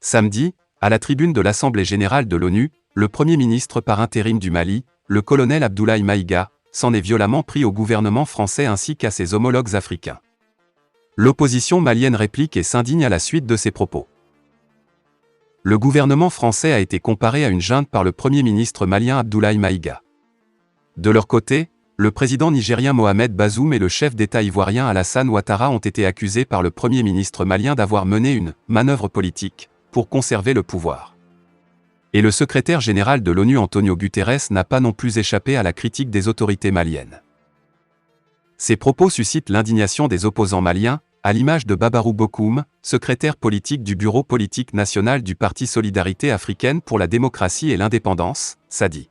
Samedi, à la tribune de l'Assemblée générale de l'ONU, le Premier ministre par intérim du Mali, le colonel Abdoulaye Maïga, s'en est violemment pris au gouvernement français ainsi qu'à ses homologues africains. L'opposition malienne réplique et s'indigne à la suite de ces propos. Le gouvernement français a été comparé à une junte par le Premier ministre malien Abdoulaye Maïga. De leur côté, le président nigérien Mohamed Bazoum et le chef d'État ivoirien Alassane Ouattara ont été accusés par le Premier ministre malien d'avoir mené une « manœuvre politique » pour conserver le pouvoir. Et le secrétaire général de l'ONU Antonio Guterres n'a pas non plus échappé à la critique des autorités maliennes. Ces propos suscitent l'indignation des opposants maliens, à l'image de Babarou Bokoum, secrétaire politique du Bureau politique national du Parti Solidarité africaine pour la démocratie et l'indépendance, SADI.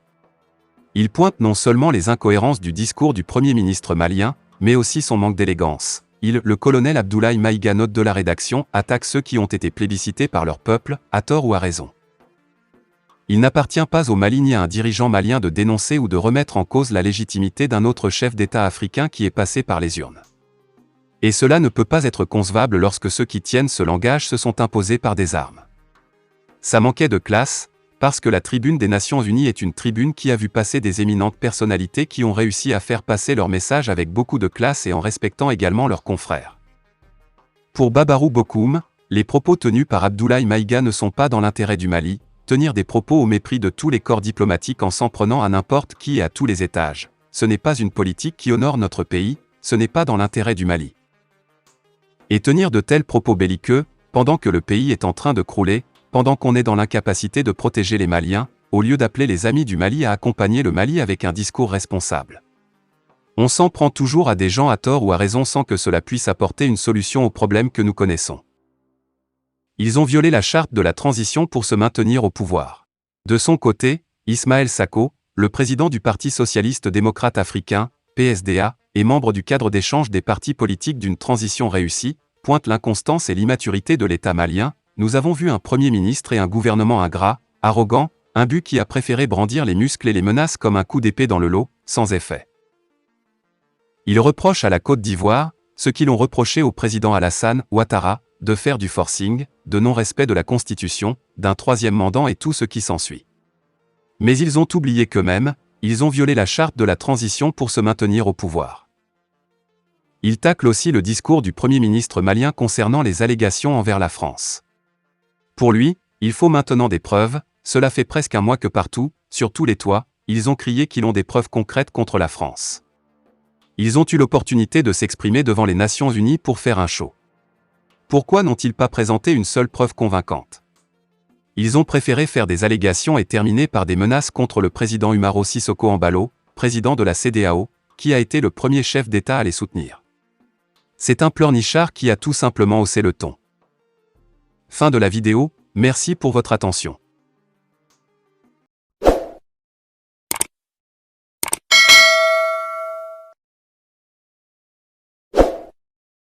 Il pointe non seulement les incohérences du discours du Premier ministre malien, mais aussi son manque d'élégance. Le colonel Abdoulaye Maïga, note de la rédaction, attaque ceux qui ont été plébiscités par leur peuple, à tort ou à raison. Il n'appartient pas au Mali ni à un dirigeant malien de dénoncer ou de remettre en cause la légitimité d'un autre chef d'État africain qui est passé par les urnes. Et cela ne peut pas être concevable lorsque ceux qui tiennent ce langage se sont imposés par des armes. Ça manquait de classe, parce que la tribune des Nations Unies est une tribune qui a vu passer des éminentes personnalités qui ont réussi à faire passer leur message avec beaucoup de classe et en respectant également leurs confrères. Pour Babarou Bokoum, les propos tenus par Abdoulaye Maïga ne sont pas dans l'intérêt du Mali, tenir des propos au mépris de tous les corps diplomatiques en s'en prenant à n'importe qui et à tous les étages. Ce n'est pas une politique qui honore notre pays, ce n'est pas dans l'intérêt du Mali. Et tenir de tels propos belliqueux, pendant que le pays est en train de crouler, pendant qu'on est dans l'incapacité de protéger les Maliens, au lieu d'appeler les amis du Mali à accompagner le Mali avec un discours responsable. On s'en prend toujours à des gens à tort ou à raison sans que cela puisse apporter une solution aux problèmes que nous connaissons. Ils ont violé la charte de la transition pour se maintenir au pouvoir. De son côté, Ismaël Sako, le président du Parti socialiste démocrate africain, PSDA, et membre du cadre d'échange des partis politiques d'une transition réussie, pointe l'inconstance et l'immaturité de l'État malien. Nous avons vu un Premier ministre et un gouvernement ingrat, arrogant, imbu qui a préféré brandir les muscles et les menaces comme un coup d'épée dans le lot, sans effet. Il reproche à la Côte d'Ivoire, ce qu'ils ont reproché au président Alassane Ouattara, de faire du forcing, de non-respect de la Constitution, d'un troisième mandat et tout ce qui s'ensuit. Mais ils ont oublié qu'eux-mêmes, ils ont violé la charte de la transition pour se maintenir au pouvoir. Ils taclent aussi le discours du Premier ministre malien concernant les allégations envers la France. Pour lui, il faut maintenant des preuves, cela fait presque un mois que partout, sur tous les toits, ils ont crié qu'ils ont des preuves concrètes contre la France. Ils ont eu l'opportunité de s'exprimer devant les Nations Unies pour faire un show. Pourquoi n'ont-ils pas présenté une seule preuve convaincante? Ils ont préféré faire des allégations et terminer par des menaces contre le président Umaro Sissoko Embalo, président de la CEDEAO, qui a été le premier chef d'État à les soutenir. C'est un pleurnichard qui a tout simplement haussé le ton. Fin de la vidéo, merci pour votre attention.